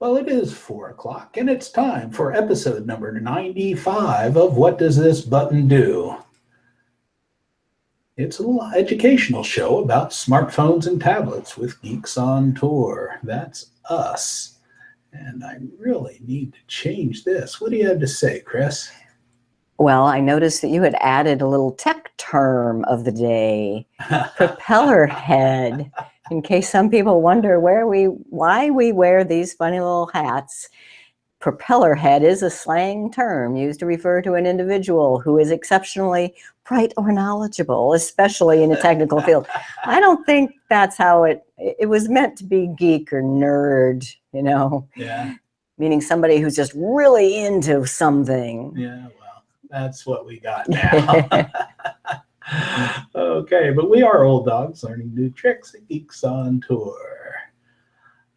Well, it is 4 o'clock, and it's time for episode number 95 of What Does This Button Do? It's a little educational show about smartphones and tablets with Geeks on Tour. That's us. And I really need to change this. What do you have to say, Chris? Well, I noticed that you had added a little tech term of the day, propeller head. In case some people wonder why we wear these funny little hats, propeller head is a slang term used to refer to an individual who is exceptionally bright or knowledgeable, especially in a technical field. I don't think that's how it was meant to be geek or nerd, you know? Yeah. Meaning somebody who's just really into something. Yeah, well, that's what we got now. Okay, but we are old dogs learning new tricks at Geeks on Tour.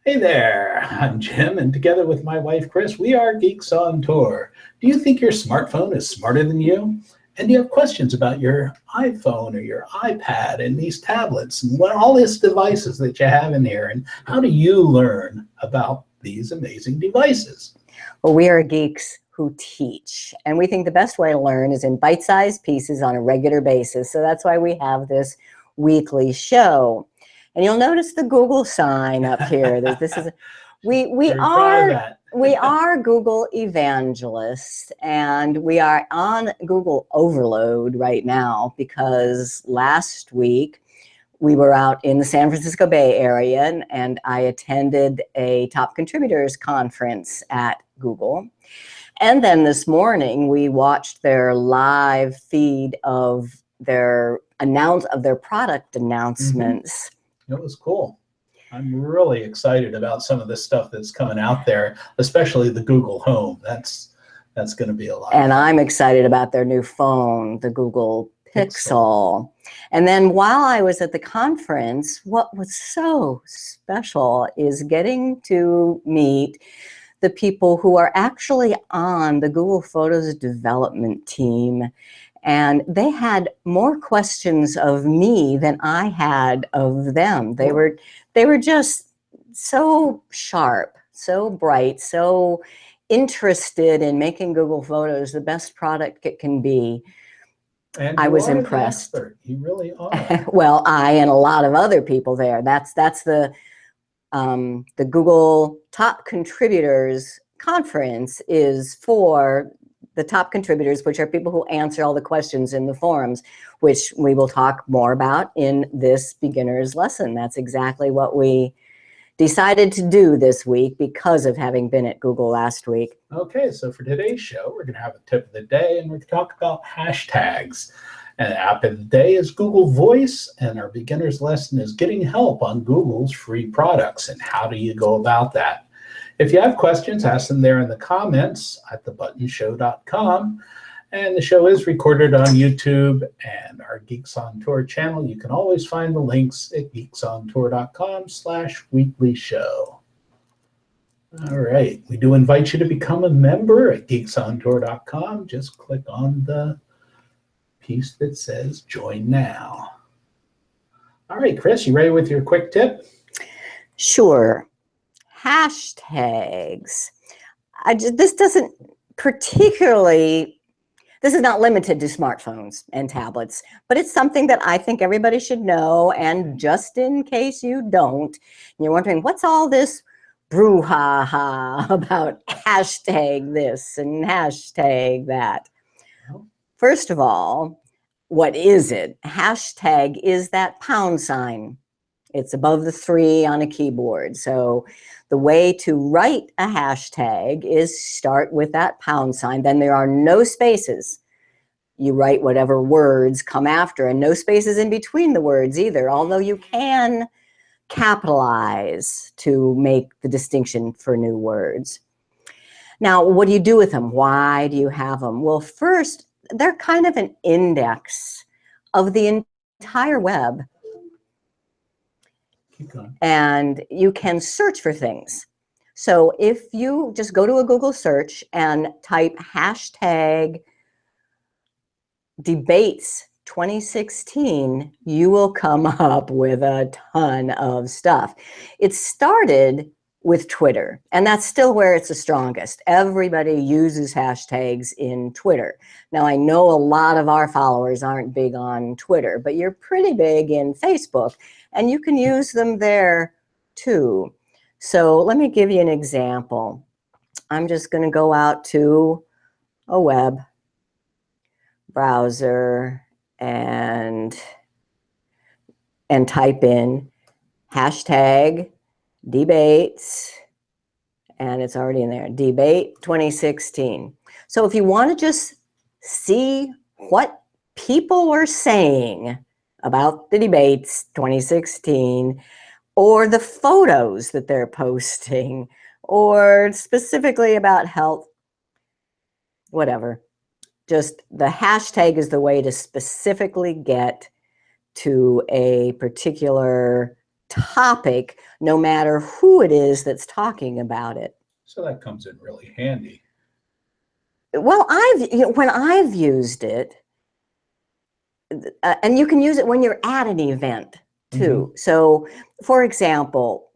Hey there, I'm Jim, and together with my wife, Chris, we are Geeks on Tour. Do you think your smartphone is smarter than you? And do you have questions about your iPhone or your iPad and these tablets and all these devices that you have in here? And how do you learn about these amazing devices? Well, we are geeks who teach, and we think the best way to learn is in bite-sized pieces on a regular basis. So that's why we have this weekly show. And you'll notice the Google sign up here. This is we are Google evangelists, and we are on Google overload right now because last week we were out in the San Francisco Bay Area, and I attended a top contributors conference at Google. And then this morning we watched their live feed of their product announcements. It was cool. I'm really excited about some of the stuff that's coming out there, especially the Google Home. That's going to be a lot. And I'm excited about their new phone, the Google Pixel. And then while I was at the conference, what was so special is getting to meet the people who are actually on the Google Photos development team. And they had more questions of me than I had of them. They were just so sharp, so bright, so interested in making Google Photos the best product it can be. And I was impressed. You really are. Well, I and a lot of other people there. That's the Google Top Contributors Conference is for the top contributors, which are people who answer all the questions in the forums, which we will talk more about in this beginner's lesson. That's exactly what we decided to do this week because of having been at Google last week. Okay, so for today's show, we're going to have a tip of the day, and we're going to talk about hashtags. And the app of the day is Google Voice, and our beginner's lesson is getting help on Google's free products, and how do you go about that? If you have questions, ask them there in the comments at thebuttonshow.com. And the show is recorded on YouTube and our Geeks on Tour channel. You can always find the links at geeksontour.com/weekly show. All right, we do invite you to become a member at geeksontour.com. Just click on the piece that says join now. All right, Chris, you ready with your quick tip? Sure. Hashtags. This is not limited to smartphones and tablets, but it's something that I think everybody should know. And just in case you don't, and you're wondering, what's all this brouhaha about hashtag this and hashtag that? First of all, what is it? Hashtag is that pound sign. It's above the 3 on a keyboard. So the way to write a hashtag is start with that pound sign. Then there are no spaces. You write whatever words come after, and no spaces in between the words either, although you can capitalize to make the distinction for new words. Now, what do you do with them? Why do you have them? Well, first, they're kind of an index of the entire web. And you can search for things. So if you just go to a Google search and type hashtag debates 2016, you will come up with a ton of stuff. It started with Twitter. And that's still where it's the strongest. Everybody uses hashtags in Twitter. Now, I know a lot of our followers aren't big on Twitter, but you're pretty big in Facebook, and you can use them there too. So let me give you an example. I'm just going to go out to a web browser and type in hashtag debates, and it's already in there, debate 2016. So if you want to just see what people are saying about the debates 2016, or the photos that they're posting, or specifically about health, whatever, just the hashtag is the way to specifically get to a particular topic, no matter who it is that's talking about it. So that comes in really handy. Well, when I've used it, and you can use it when you're at an event too. Mm-hmm. So, for example,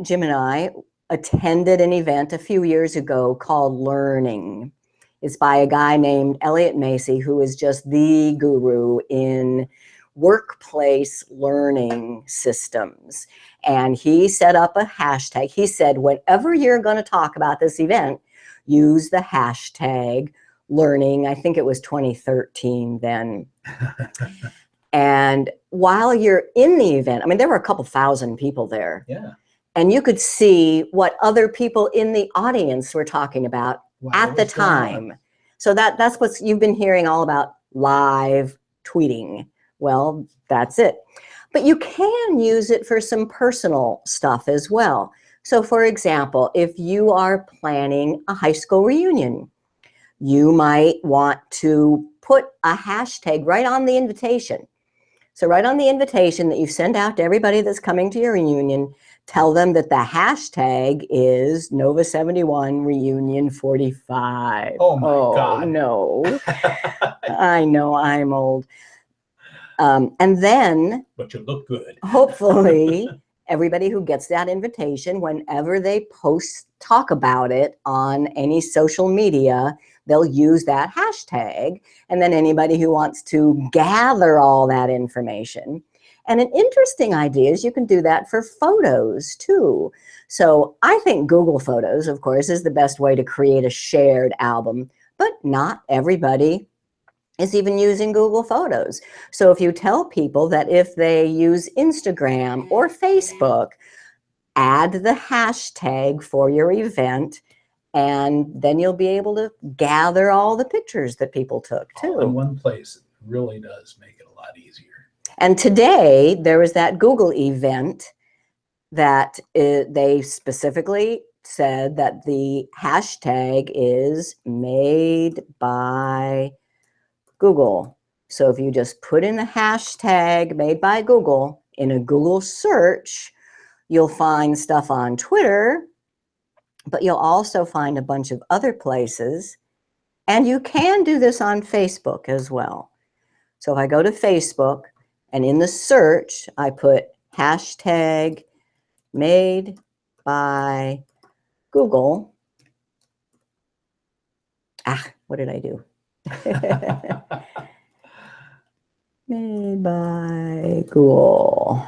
Jim and I, attended an event a few years ago called Learning. It's by a guy named Elliot Macy, who is just the guru in workplace learning systems. And he set up a hashtag. He said, whenever you're going to talk about this event, use the hashtag learning. I think it was 2013 then. And while you're in the event, I mean, there were a couple thousand people there. Yeah. And you could see what other people in the audience were talking about at the time. So that's what you've been hearing all about, live tweeting. Well, that's it. But you can use it for some personal stuff as well. So for example, if you are planning a high school reunion, you might want to put a hashtag right on the invitation. So right on the invitation that you send out to everybody that's coming to your reunion, tell them that the hashtag is Nova 71 Reunion 45. Oh my God. No. I know, I'm old. And then, but you look good. Hopefully, everybody who gets that invitation, whenever they talk about it on any social media, they'll use that hashtag. And then anybody who wants to gather all that information. And an interesting idea is you can do that for photos too. So I think Google Photos, of course, is the best way to create a shared album, but not everybody is even using Google Photos. So if you tell people that if they use Instagram or Facebook, add the hashtag for your event, and then you'll be able to gather all the pictures that people took too. All in one place. It really does make it a lot easier. And today there was that Google event that they specifically said that the hashtag is made by Google. So if you just put in the hashtag made by Google in a Google search, you'll find stuff on Twitter, but you'll also find a bunch of other places. And you can do this on Facebook as well. So if I go to Facebook and in the search, I put hashtag made by Google. What did I do? Made by Google.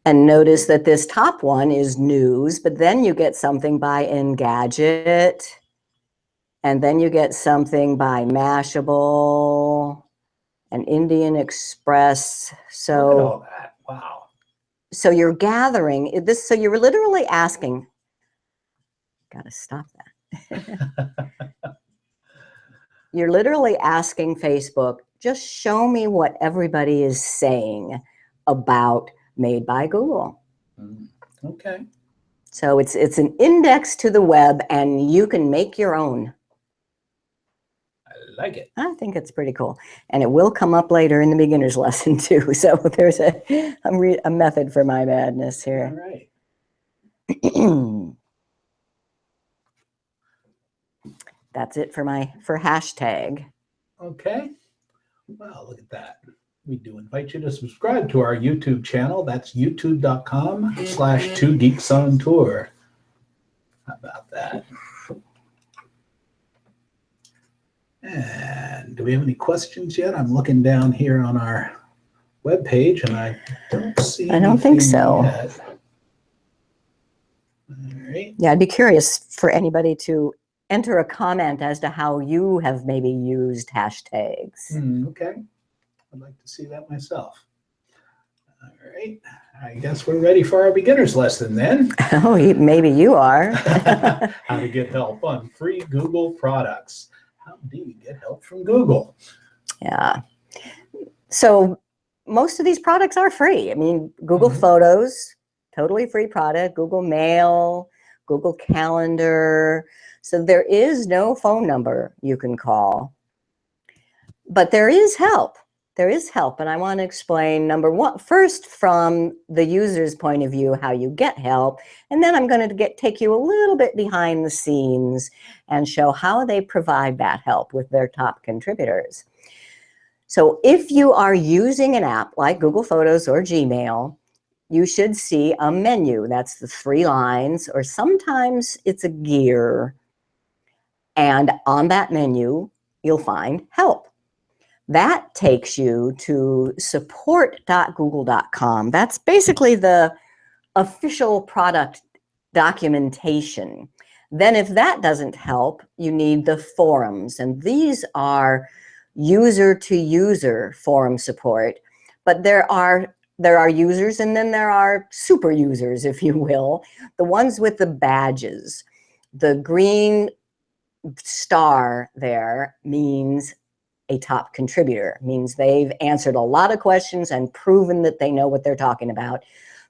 And notice that this top one is news, but then you get something by Engadget, and then you get something by Mashable and Indian Express. So look at all that. Wow. So you're gathering this. So you're literally asking, gotta stop that. You're literally asking Facebook, just show me what everybody is saying about Made by Google. Okay. So it's an index to the web, and you can make your own. I like it. I think it's pretty cool. And it will come up later in the beginner's lesson too. So there's a method for my madness here. All right. That's it for hashtag. Okay. Wow, look at that. We do invite you to subscribe to our YouTube channel. That's youtube.com/2geeksontour. How about that? And do we have any questions yet? I'm looking down here on our webpage and I don't see anything. I don't think so. Yet. All right. Yeah, I'd be curious for anybody to enter a comment as to how you have maybe used hashtags. Okay. I'd like to see that myself. All right. I guess we're ready for our beginner's lesson then. Oh, maybe you are. How to get help on free Google products. How do you get help from Google? Yeah. So most of these products are free. I mean, Google Photos, totally free product. Google Mail, Google Calendar. So there is no phone number you can call. But there is help. There is help. And I want to explain, number one, first from the user's point of view, how you get help. And then I'm going to take you a little bit behind the scenes and show how they provide that help with their top contributors. So if you are using an app like Google Photos or Gmail, you should see a menu. That's the 3 lines, or sometimes it's a gear. And on that menu, you'll find help. That takes you to support.google.com. That's basically the official product documentation. Then if that doesn't help, you need the forums. And these are user-to-user forum support. But there are users and then there are super users, if you will, the ones with the badges. The green star there means a top contributor, means they've answered a lot of questions and proven that they know what they're talking about.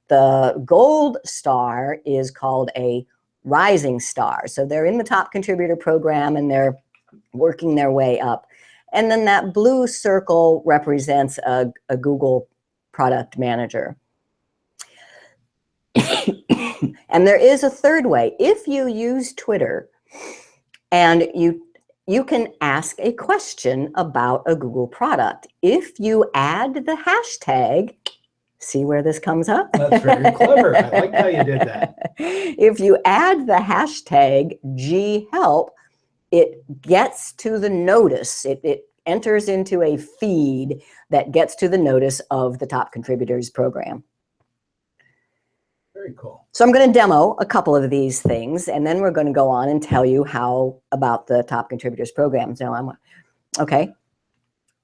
The gold star is called a rising star. So they're in the top contributor program and they're working their way up. And then that blue circle represents a Google product manager. And there is a third way. If you use Twitter and you can ask a question about a Google product. If you add the hashtag, see where this comes up? That's very clever. I like how you did that. If you add the hashtag ghelp, it gets to the notice. It enters into a feed that gets to the notice of the top contributors program. Very cool. So I'm going to demo a couple of these things, and then we're going to go on and tell you how about the top contributors program. So okay.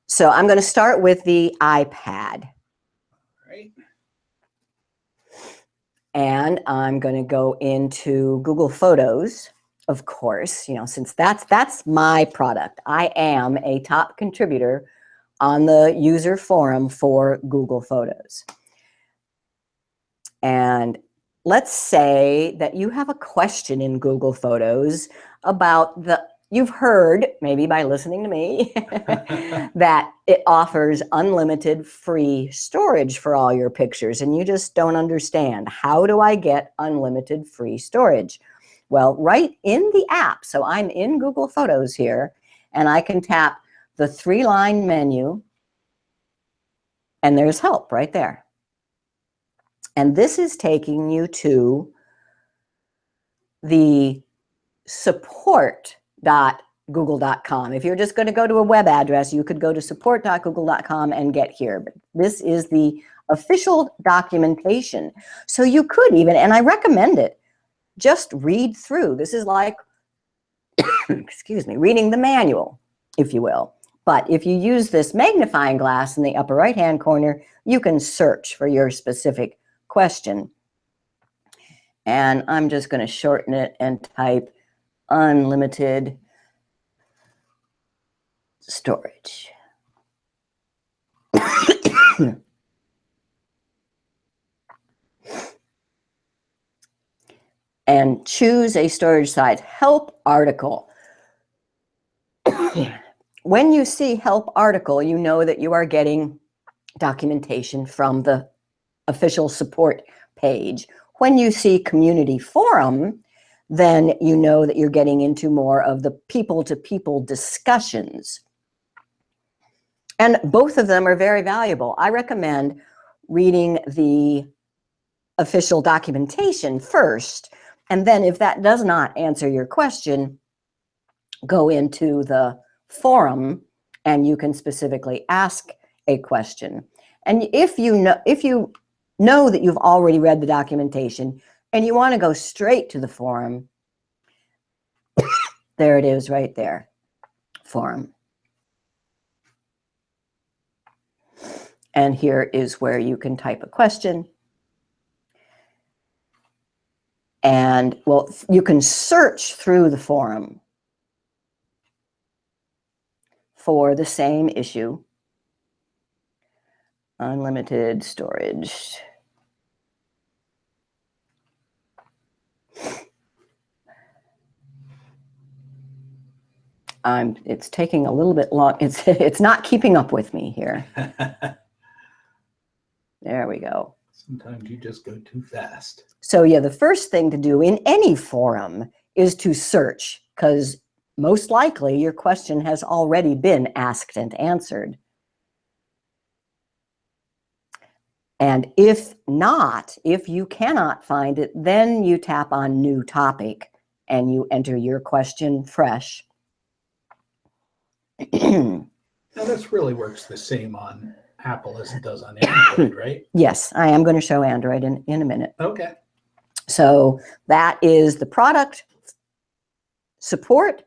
So I'm going to start with the iPad. All right. And I'm going to go into Google Photos, of course, since that's my product. I am a top contributor on the user forum for Google Photos. And let's say that you have a question in Google Photos about you've heard, maybe by listening to me, that it offers unlimited free storage for all your pictures, and you just don't understand. How do I get unlimited free storage? Well, right in the app, so I'm in Google Photos here, and I can tap the 3-line menu, and there's help right there. And this is taking you to the support.google.com. If you're just going to go to a web address, you could go to support.google.com and get here. But this is the official documentation. So you could even, and I recommend it, just read through. This is like, excuse me, reading the manual, if you will. But if you use this magnifying glass in the upper right-hand corner, you can search for your specific question. And I'm just going to shorten it and type unlimited storage. And choose a storage size. Help article. When you see help article, you know that you are getting documentation from the official support page. When you see community forum, then you know that you're getting into more of the people-to-people discussions. And both of them are very valuable. I recommend reading the official documentation first, and then if that does not answer your question, go into the forum and you can specifically ask a question. And if you know that you've already read the documentation and you want to go straight to the forum, there it is right there, forum. And here is where you can type a question. And, well, you can search through the forum for the same issue. Unlimited storage. It's taking a little bit long. It's not keeping up with me here. There we go. Sometimes you just go too fast. So yeah, the first thing to do in any forum is to search, because most likely your question has already been asked and answered. And if not, if you cannot find it, then you tap on New Topic and you enter your question fresh. Now this really works the same on Apple as it does on Android, right? Yes, I am going to show Android in a minute. Okay. So that is the product, support,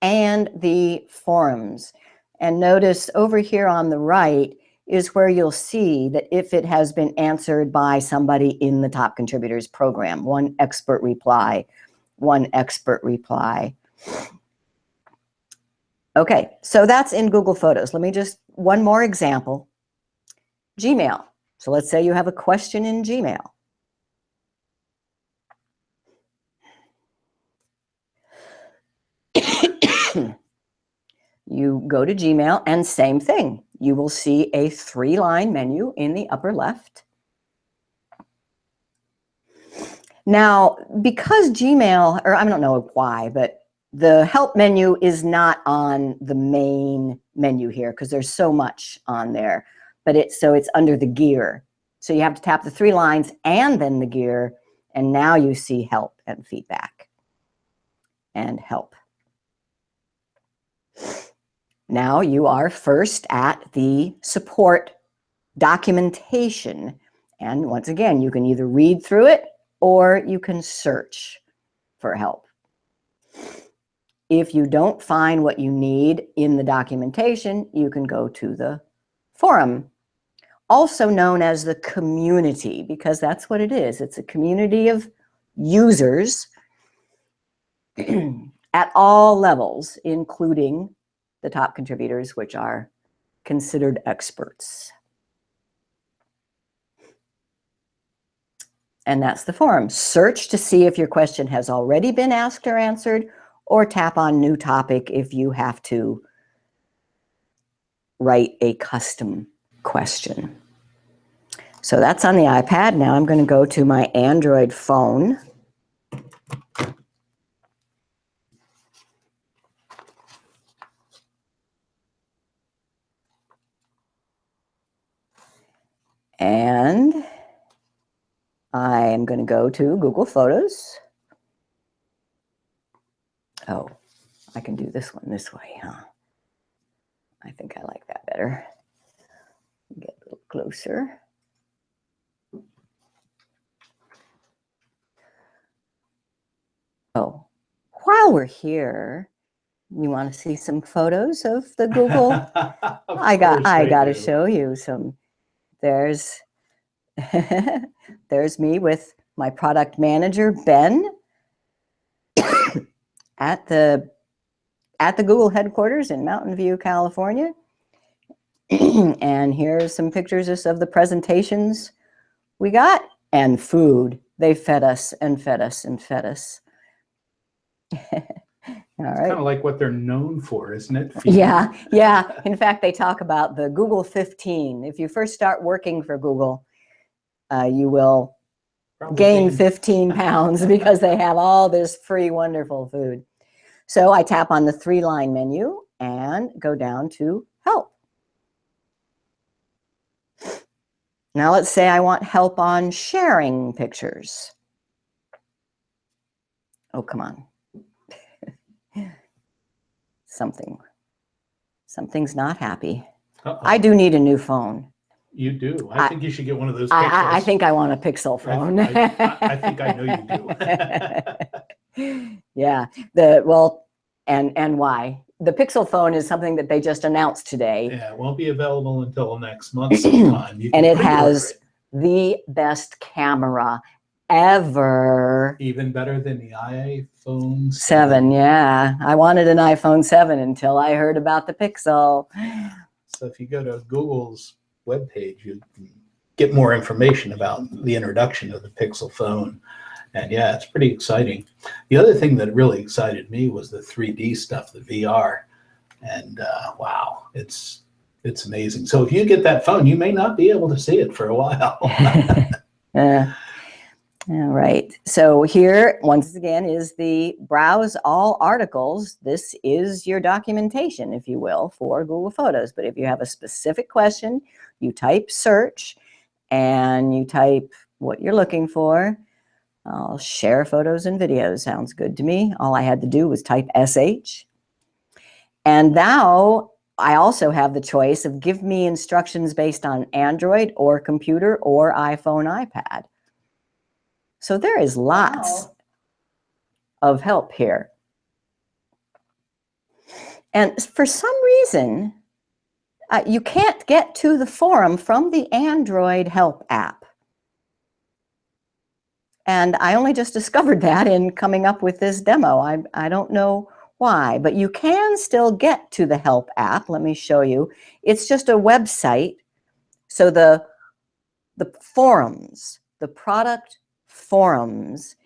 and the forums. And notice over here on the right is where you'll see that if it has been answered by somebody in the top contributors program, one expert reply. Okay, so that's in Google Photos. Let me just, one more example. Gmail. So let's say you have a question in Gmail. You go to Gmail and same thing. You will see a 3-line menu in the upper left. Now, because Gmail, or I don't know why, but the help menu is not on the main menu here because there's so much on there, but it's under the gear. So you have to tap the 3 lines and then the gear, and now you see help and feedback and help. Now you are first at the support documentation. And once again, you can either read through it or you can search for help. If you don't find what you need in the documentation, you can go to the forum, also known as the community, because that's what it is. It's a community of users at all levels, including the top contributors, which are considered experts. And that's the forum. Search to see if your question has already been asked or answered, or tap on New Topic if you have to write a custom question. So that's on the iPad. Now I'm going to go to my Android phone. And I am going to go to Google Photos. Oh, I can do this one this way, huh? I think I like that better. Get a little closer. Oh, while we're here, you want to see some photos of the Google? I got to show you some. There's there's me with my product manager, Ben, at the Google headquarters in Mountain View, California. And here's some pictures of the presentations we got, and food. They fed us and fed us and fed us. All right. Kind of like what they're known for, isn't it? Yeah, yeah. In fact, they talk about the Google 15. If you first start working for Google, you will gain 15 pounds because they have all this free, wonderful food. So I tap on the 3-line menu and go down to help. Now let's say I want help on sharing pictures. Oh, come on. Something's not happy. I do need a new phone. You do. I think you should get one of those Pixels. I think I want a Pixel phone. I think I know you do. Yeah. And why? The Pixel phone is something that they just announced today. Yeah, it won't be available until next month sometime. And it has the best camera ever. Even better than the iPhone 7. Yeah, I wanted an iPhone 7 until I heard about the Pixel. So if you go to Google's webpage, you can get more information about the introduction of the Pixel phone. And yeah, it's pretty exciting. The other thing that really excited me was the 3D stuff, the VR. And wow, it's amazing. So if you get that phone, you may not be able to see it for a while. All right. So here, once again, is the browse all articles. This is your documentation, if you will, for Google Photos. But if you have a specific question, you type search and you type what you're looking for. I'll share photos and videos. Sounds good to me. All I had to do was type SH. And now I also have the choice of give me instructions based on Android or computer or iPhone, iPad. So there is lots of help here. And for some reason, you can't get to the forum from the Android help app. And I only just discovered that in coming up with this demo. I don't know why, but you can still get to the help app. Let me show you. It's just a website. So the forums, the product forums,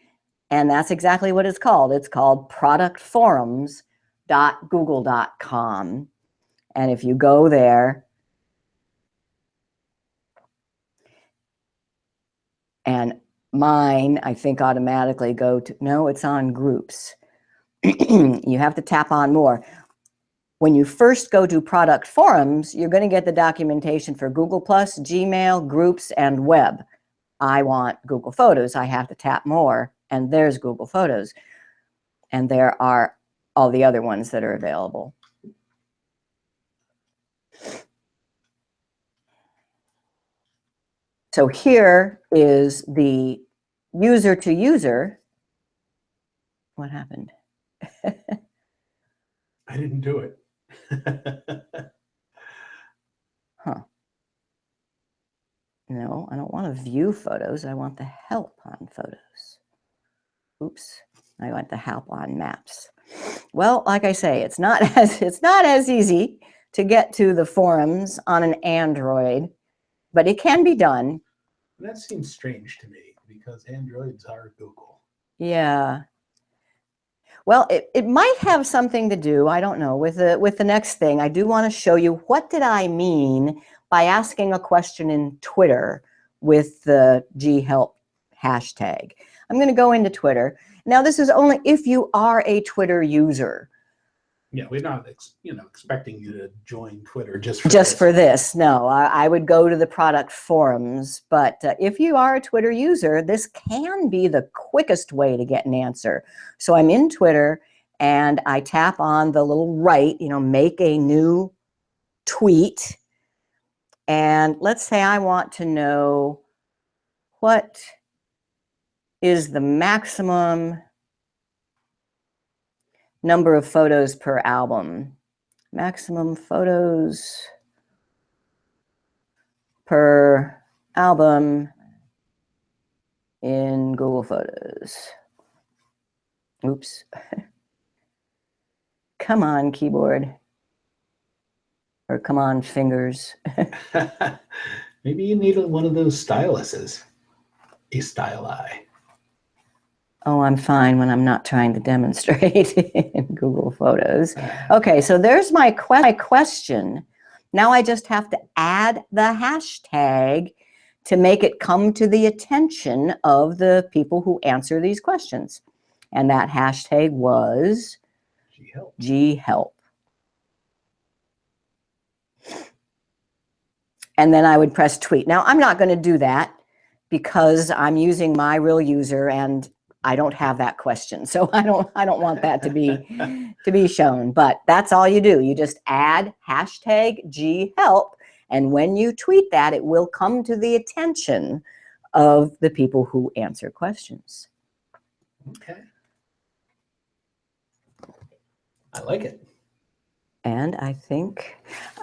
and that's exactly what it's called. It's called productforums.google.com. And if you go there, and mine, I think, automatically go to, no, it's on groups. You have to tap on more. When you first go to product forums, you're going to get the documentation for Google+, Gmail, groups, and web. I want Google Photos. I have to tap more, and there's Google Photos. And there are all the other ones that are available. So here is the user-to-user. What happened? I didn't do it. Huh. No, I don't want to view photos. I want the help on photos. Oops, I want the help on maps. Well, like I say, it's not as easy to get to the forums on an Android, but it can be done. That seems strange to me because Androids are Google. Yeah. Well, it might have something to do, I don't know, with the next thing. I do want to show you what did I mean by asking a question in Twitter with the ghelp hashtag. I'm going to go into Twitter. Now, this is only if you are a Twitter user. Yeah, we're not expecting you to join Twitter just for this. No, I would go to the product forums. But if you are a Twitter user, this can be the quickest way to get an answer. So I'm in Twitter and I tap on the little right, make a new tweet. And let's say I want to know what is the maximum number of photos per album. Maximum photos per album in Google Photos. Oops. Come on, keyboard. Or come on, fingers. Maybe you need one of those styluses. A styli. Oh, I'm fine when I'm not trying to demonstrate in Google Photos. Okay, so there's my question. Now I just have to add the hashtag to make it come to the attention of the people who answer these questions. And that hashtag was ghelp. and then I would press tweet. Now, I'm not going to do that because I'm using my real user and I don't have that question. So I don't want that to be shown, but that's all you do. You just add hashtag #GHelp, and when you tweet that, it will come to the attention of the people who answer questions. Okay. I like it. And I think,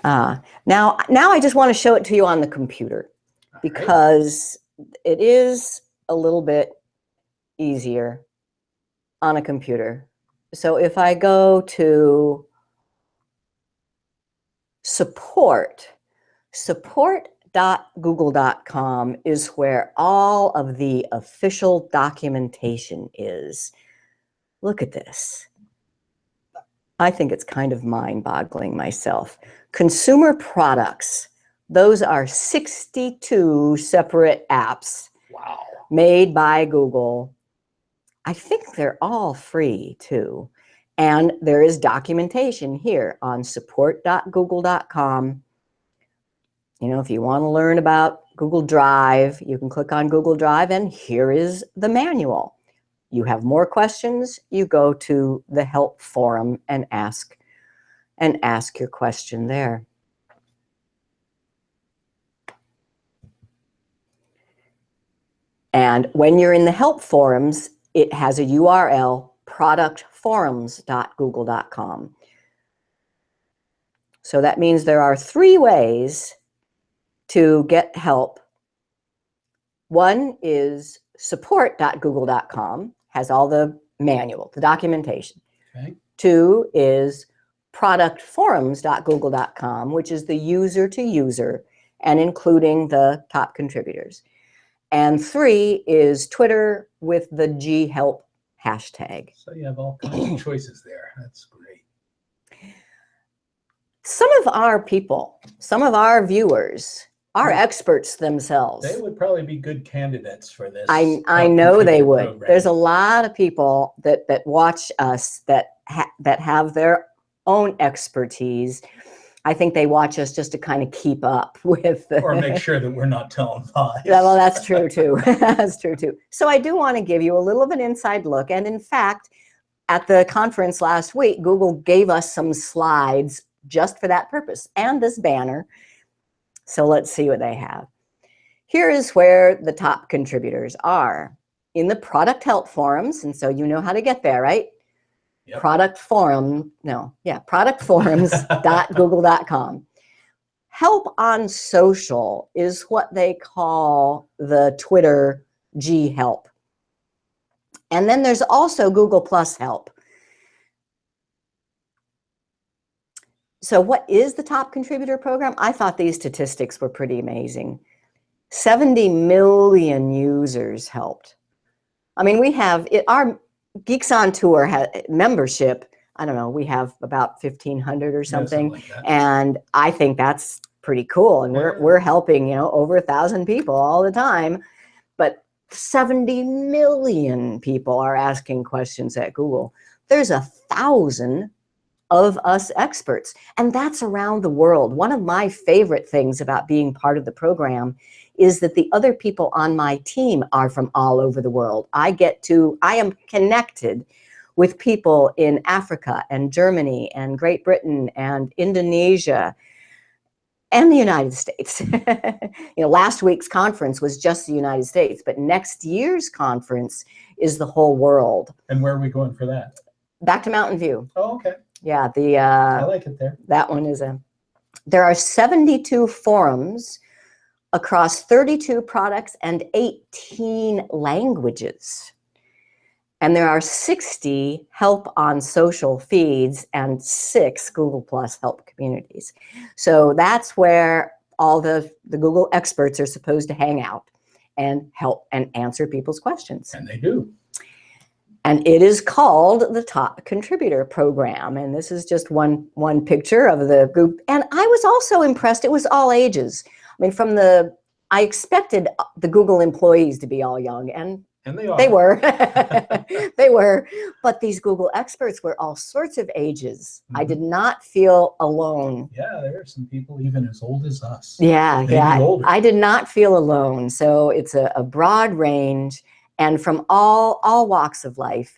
now I just want to show it to you on the computer because it is a little bit easier on a computer. So if I go to support.google.com is where all of the official documentation is. Look at this. I think it's kind of mind-boggling myself. Consumer products, those are 62 separate apps. Wow. Made by Google. I think they're all free too. And there is documentation here on support.google.com. You know, if you want to learn about Google Drive, you can click on Google Drive and here is the manual. You have more questions, you go to the help forum and ask your question there. And when you're in the help forums, it has a URL, productforums.google.com. So that means there are 3 ways to get help. One is support.google.com, has all the manual, the documentation. Okay. 2 is productforums.google.com, which is the user to user and including the top contributors. And 3 is Twitter with the #GHelp hashtag. So you have all kinds of choices there. That's great. Some of our people, some of our viewers are experts themselves. They would probably be good candidates for this. I know they would. Program. There's a lot of people that watch us that have their own expertise. I think they watch us just to kind of keep up with or make sure that we're not telling lies. Yeah, well, that's true too. That's true too. So I do want to give you a little of an inside look. And in fact, at the conference last week, Google gave us some slides just for that purpose and this banner. So let's see what they have. Here is where the top contributors are in the product help forums. And so you know how to get there, right? Yep. productforums.google.com. Help on social is what they call the Twitter #GHelp. And then there's also Google Plus Help. So what is the top contributor program? I thought these statistics were pretty amazing. 70 million users helped. I mean, we have our Geeks on Tour membership. I don't know, we have about 1,500 or something, like that. And I think that's pretty cool. And we're helping, you know, over 1,000 people all the time. But 70 million people are asking questions at Google. There's 1,000 of us experts, and that's around the world. One of my favorite things about being part of the program is that the other people on my team are from all over the world. I am connected with people in Africa and Germany and Great Britain and Indonesia and the United States. You know, last week's conference was just the United States, but next year's conference is the whole world. And where are we going for that? Back to Mountain View. Oh, okay. Yeah, I like it there. That one is there are 72 forums across 32 products and 18 languages. And there are 60 help on social feeds and 6 Google Plus help communities. So that's where all the Google experts are supposed to hang out and help and answer people's questions. And they do. And it is called the Top Contributor Program. And this is just one picture of the group. And I was also impressed. It was all ages. I mean, I expected the Google employees to be all young, and And they are. They were. They were. But these Google experts were all sorts of ages. I did not feel alone. Yeah, there are some people even as old as us. Yeah, maybe yeah. older. I did not feel alone. So it's a broad range and from all walks of life.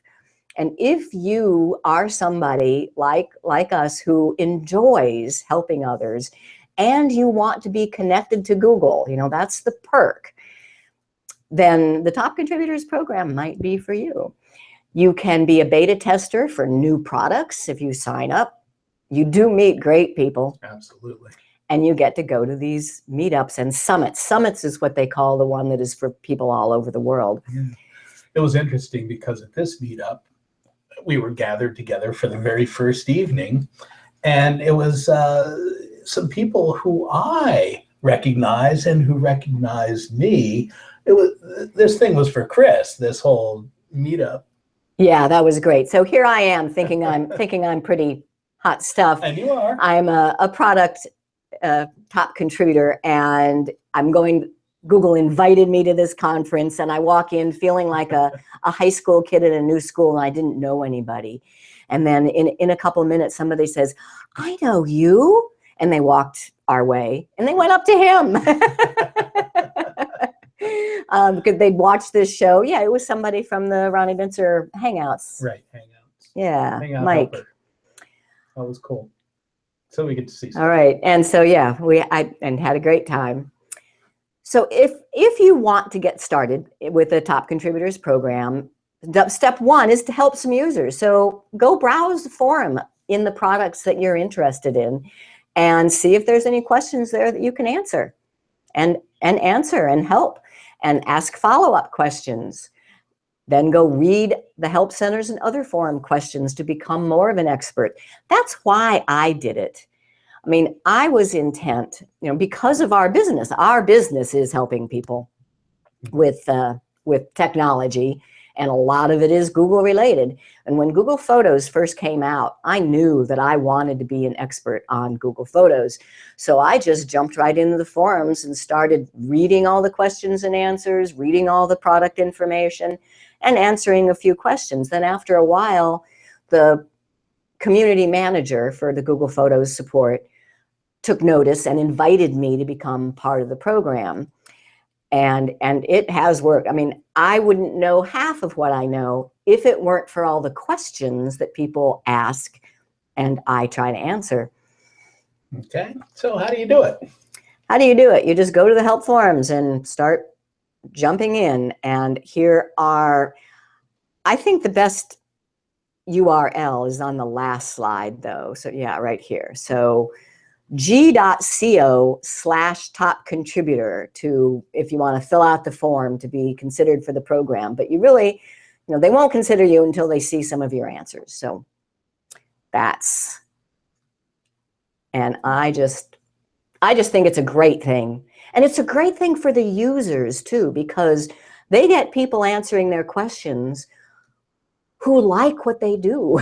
And if you are somebody like us who enjoys helping others and you want to be connected to Google, you know, that's the perk, then the Top Contributors program might be for you. You can be a beta tester for new products if you sign up. You do meet great people. Absolutely. And you get to go to these meetups and summits. Summits is what they call the one that is for people all over the world. Yeah. It was interesting because at this meetup, we were gathered together for the very first evening, and it was some people who I recognize and who recognized me. This thing was for Chris, this whole meetup. Yeah, that was great. So here I am thinking I'm pretty hot stuff. And you are. I'm a product top contributor, and Google invited me to this conference, and I walk in feeling like a high school kid at a new school, and I didn't know anybody. And then in a couple of minutes, somebody says, "I know you." And they walked our way, and they went up to him. Because they'd watched this show. Yeah, it was somebody from the Ronnie Bincer Hangouts. Right, Hangouts. Yeah, Hangout Mike. helper. That was cool. So we get to see something. All right, and so yeah, and had a great time. So if you want to get started with the Top Contributors program, step one is to help some users. So go browse the forum in the products that you're interested in and see if there's any questions there that you can answer and answer and help and ask follow-up questions. Then go read the help centers and other forum questions to become more of an expert. That's why I did it. I mean, I was intent, you know, because of our business. Our business is helping people with technology, and a lot of it is Google related. And when Google Photos first came out, I knew that I wanted to be an expert on Google Photos. So I just jumped right into the forums and started reading all the questions and answers, reading all the product information, and answering a few questions. Then after a while, the community manager for the Google Photos support took notice and invited me to become part of the program. And it has worked. I mean, I wouldn't know half of what I know if it weren't for all the questions that people ask and I try to answer. Okay, so how do you do it? How do you do it? You just go to the help forums and start jumping in. And here are, I think the best URL is on the last slide though. So yeah, right here. So g.co/top contributor if you want to fill out the form to be considered for the program. But you really, you know, they won't consider you until they see some of your answers. So and I just think it's a great thing. And it's a great thing for the users too, because they get people answering their questions who like what they do.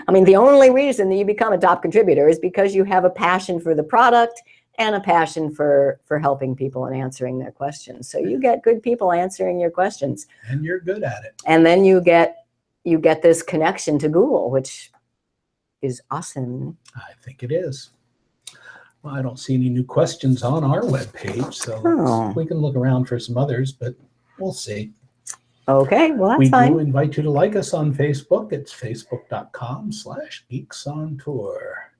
I mean, the only reason that you become a top contributor is because you have a passion for the product and a passion for helping people and answering their questions. So you get good people answering your questions. And you're good at it. And then you get this connection to Google, which is awesome. I think it is. Well, I don't see any new questions on our webpage, so we can look around for some others, but we'll see. Okay, well, that's fine. We do invite you to like us on Facebook. It's facebook.com/Geeks On Tour.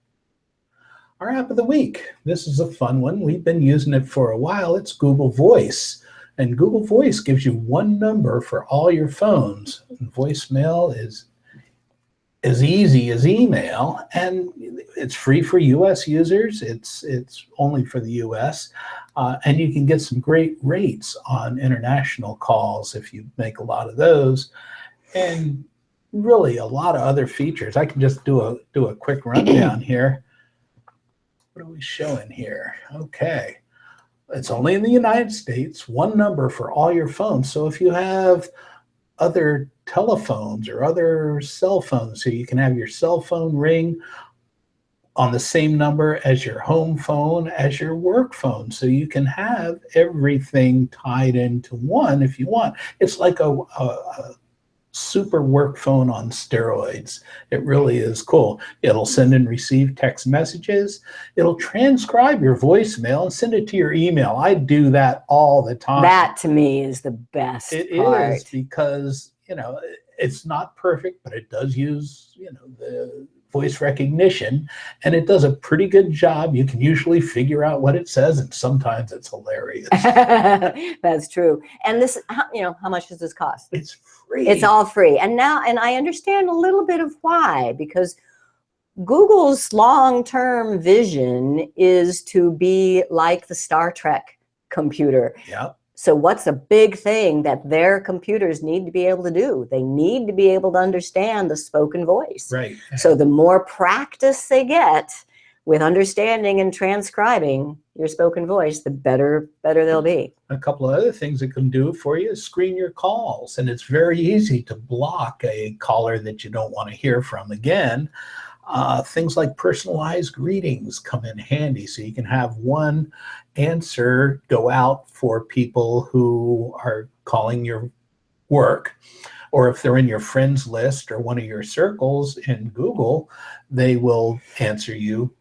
Our app of the week. This is a fun one. We've been using it for a while. It's Google Voice. And Google Voice gives you one number for all your phones. And voicemail is as easy as email, and it's free for US users. It's only for the US. And you can get some great rates on international calls if you make a lot of those, and really a lot of other features. I can just do a quick rundown here. What are we showing here? Okay, it's only in the United States, one number for all your phones. So if you have other telephones or other cell phones, so you can have your cell phone ring on the same number as your home phone, as your work phone. So you can have everything tied into one if you want. It's like a super work phone on steroids. It really is cool. It'll send and receive text messages. It'll transcribe your voicemail and send it to your email. I do that all the time. That to me is the best It part. is, because, you know, it's not perfect, but it does use, you know, the voice recognition, and it does a pretty good job. You can usually figure out what it says, and sometimes it's hilarious. That's true. And this, you know, how much does this cost? It's free. It's all free. And now, and I understand a little bit of why, because Google's long-term vision is to be like the Star Trek computer. Yep. So what's a big thing that their computers need to be able to do? They need to be able to understand the spoken voice. Right. So the more practice they get with understanding and transcribing your spoken voice, the better they'll be. A couple of other things it can do for you is screen your calls. And it's very easy to block a caller that you don't want to hear from again. Things like personalized greetings come in handy. So you can have one answer go out for people who are calling your work, or if they're in your friends list or one of your circles in Google, they will answer you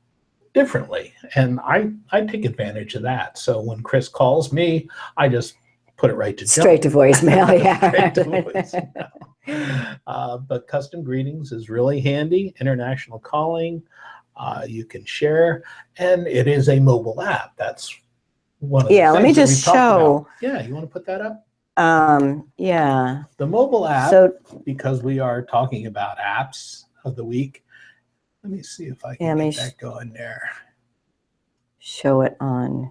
differently. And I take advantage of that. So when Chris calls me, I just put it right to straight to voicemail. Yeah. Straight to voicemail. But custom greetings is really handy. International calling, you can share, and it is a mobile app. That's one of the things let me just show. Yeah, you want to put that up? Yeah. The mobile app, So, because we are talking about apps of the week. Let me see if I can get that going there. Show it on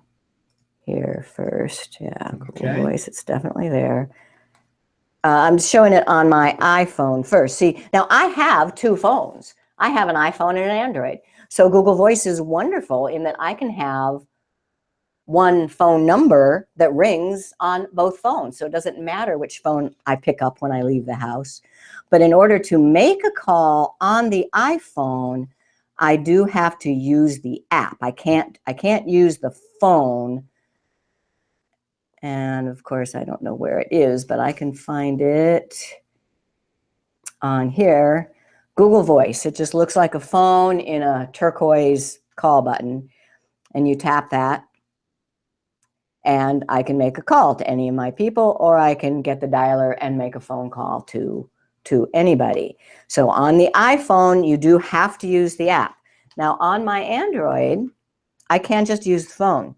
here first. Yeah, Google Voice, it's definitely there. I'm showing it on my iPhone first. See, now I have two phones. I have an iPhone and an Android. So Google Voice is wonderful in that I can have one phone number that rings on both phones. So it doesn't matter which phone I pick up when I leave the house. But in order to make a call on the iPhone, I do have to use the app. I can't use the phone. And of course, I don't know where it is, but I can find it on here. Google Voice. It just looks like a phone in a turquoise call button. And you tap that, and I can make a call to any of my people, or I can get the dialer and make a phone call to anybody. So on the iPhone, you do have to use the app. Now on my Android, I can just use the phone.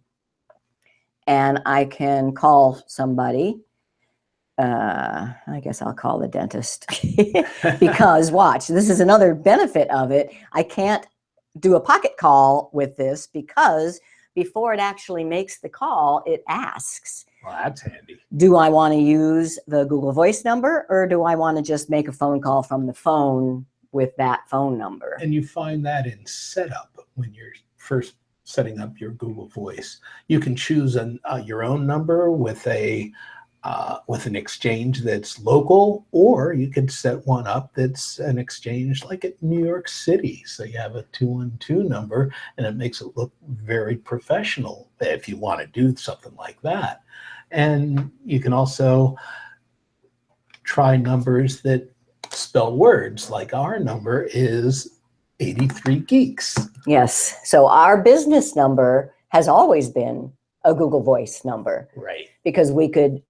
And I can call somebody. I guess I'll call the dentist. Because watch, this is another benefit of it. I can't do a pocket call with this because before it actually makes the call, it asks. Well, that's handy. Do I want to use the Google Voice number, or do I want to just make a phone call from the phone with that phone number? And you find that in setup when you're first setting up your Google Voice. You can choose your own number with an exchange that's local, or you could set one up that's an exchange like at New York City. So you have a 212 number, and it makes it look very professional if you want to do something like that. And you can also try numbers that spell words, like our number is 83 Geeks. Yes. So our business number has always been a Google Voice number. Right. Because we could,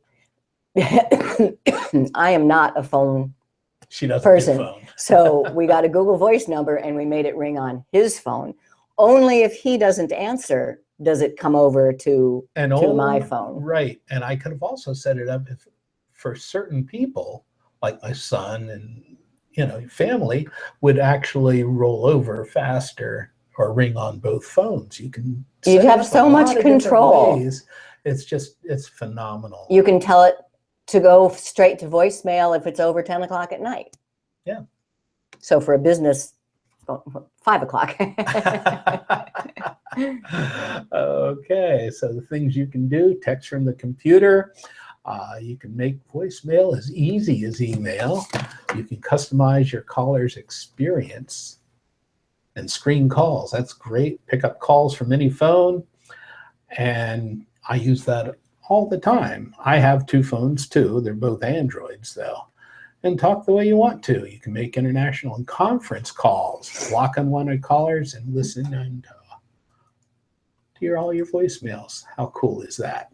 I am not a phone person. Phone. So we got a Google Voice number and we made it ring on his phone. Only if he doesn't answer does it come over to my phone. Right. And I could have also set it up for certain people, like my son and family, would actually roll over faster or ring on both phones. You'd have so much control. It's phenomenal. You can tell it to go straight to voicemail if it's over 10 o'clock at night. Yeah. So for a business, 5 o'clock. Okay, so the things you can do: text from the computer. You can make voicemail as easy as email. You can customize your caller's experience. And screen calls, that's great. Pick up calls from any phone. And I use that all the time. I have 2 phones too. They're both Androids though. And talk the way you want to. You can make international and conference calls, block unwanted callers, and listen and hear all your voicemails. How cool is that?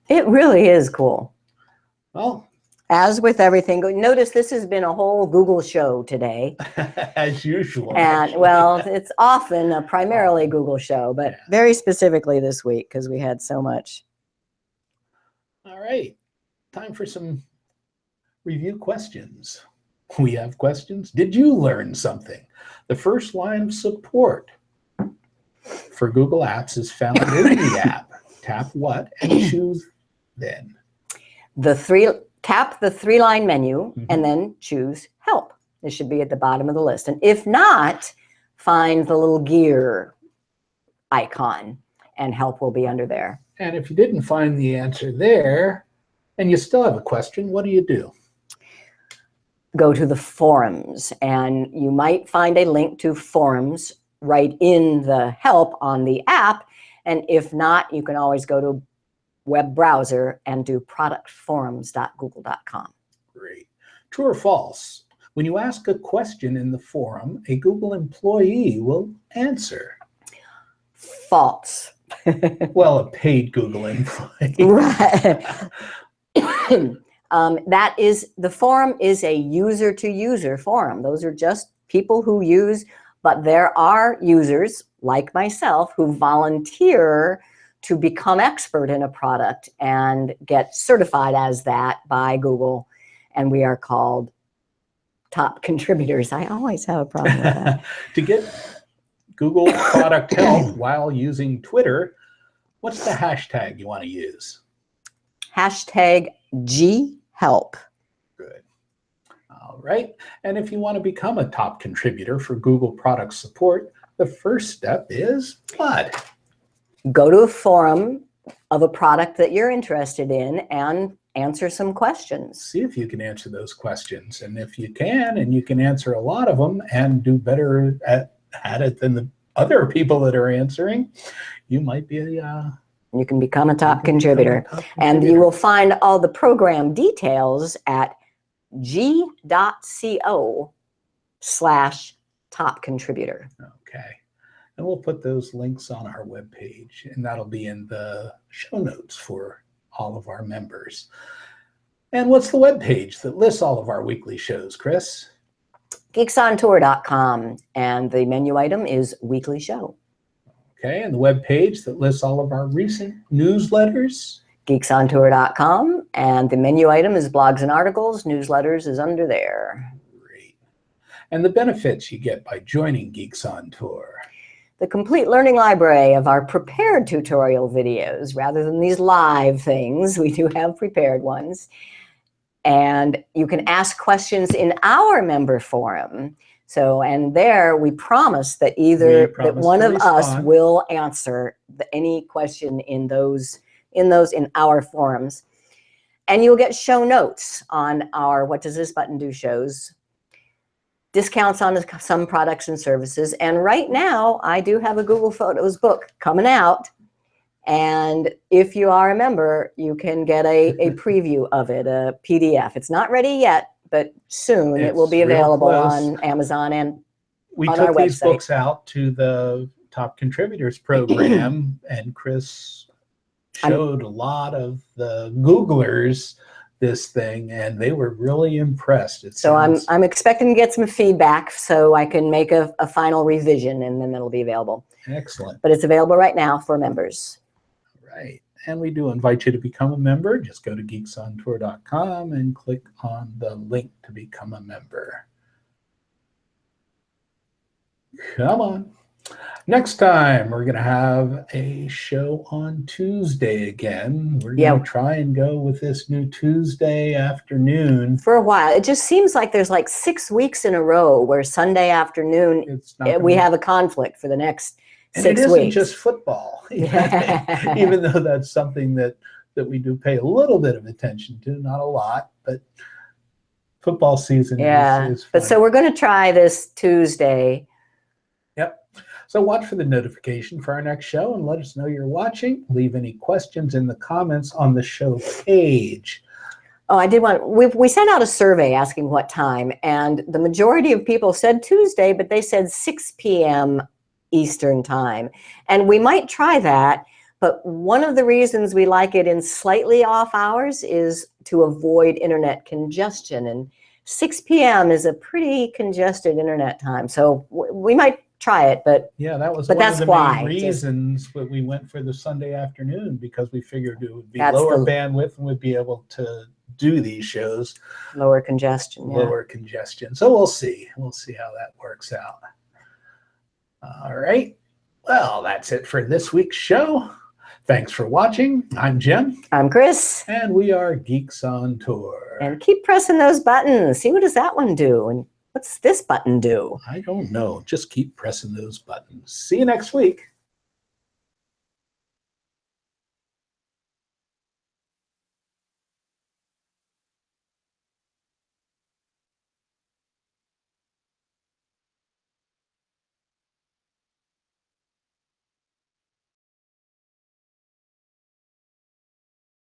It really is cool. Well, as with everything, notice this has been a whole Google show today. As usual. And actually. well, it's often a primarily Google show, but very specifically this week because we had so much. All right, time for some review questions. We have questions. Did you learn something? The first line of support for Google Apps is found in the app. Tap what and choose then. Tap the 3-line menu and then choose help. It should be at the bottom of the list. And if not, find the little gear icon and help will be under there. And if you didn't find the answer there and you still have a question, what do? Go to the forums, and you might find a link to forums right in the help on the app. And if not, you can always go to web browser and do productforums.google.com. Great. True or false? When you ask a question in the forum, a Google employee will answer. False. Well, a paid Google employee. Right. The forum is a user-to-user forum. Those are just people who use, but there are users like myself who volunteer to become expert in a product and get certified as that by Google. And we are called top contributors. I always have a problem with that. To get Google product help while using Twitter, what's the hashtag you want to use? Hashtag GHelp. Good. All right. And if you want to become a top contributor for Google product support, the first step is what? Go to a forum of a product that you're interested in and answer some questions. See if you can answer those questions. And if you can, and you can answer a lot of them and do better at it than the other people that are answering, you might be you can become a top contributor. And you will find all the program details at g.co/top contributor. Okay. And we'll put those links on our webpage, and that'll be in the show notes for all of our members. And what's the webpage that lists all of our weekly shows, Chris? geeksontour.com, and the menu item is weekly show. Okay, and the webpage that lists all of our recent newsletters? geeksontour.com, and the menu item is blogs and articles. Newsletters is under there. Great. And the benefits you get by joining Geeks on Tour? The complete learning library of our prepared tutorial videos. Rather than these live things, we do have prepared ones. And you can ask questions in our member forum. So, and there we promise that that one of us will answer any question in our forums. And you'll get show notes on our What Does This Button Do shows, discounts on some products and services. And right now, I do have a Google Photos book coming out. And if you are a member, you can get a preview of it, a PDF. It's not ready yet, but soon it will be available on Amazon and on our website. We took these books out to the Top Contributors program, and Chris showed a lot of the Googlers this thing, and they were really impressed. So I'm expecting to get some feedback so I can make a final revision, and then it'll be available. Excellent. But it's available right now for members. Right. And we do invite you to become a member. Just go to geeksontour.com and click on the link to become a member. Come on. Next time, we're going to have a show on Tuesday again. We're going to try and go with this new Tuesday afternoon. For a while. It just seems like there's like 6 weeks in a row where Sunday afternoon, we have a conflict for the next 6 weeks. And it isn't just football, even though that's something that we do pay a little bit of attention to, not a lot, but football season is fun. But so we're going to try this Tuesday. So watch for the notification for our next show and let us know you're watching. Leave any questions in the comments on the show page. Oh, I did we sent out a survey asking what time, and the majority of people said Tuesday, but they said 6 p.m. Eastern time. And we might try that, but one of the reasons we like it in slightly off hours is to avoid internet congestion. And 6 p.m. is a pretty congested internet time. So we might try it, but yeah, that was one of the main reasons that we went for the Sunday afternoon, because we figured it would be lower bandwidth and we'd be able to do these shows. Lower congestion. Lower congestion. So we'll see. We'll see how that works out. All right. Well, that's it for this week's show. Thanks for watching. I'm Jim. I'm Chris. And we are Geeks on Tour. And keep pressing those buttons. See, what does that one do? And what's this button do? I don't know. Just keep pressing those buttons. See you next week.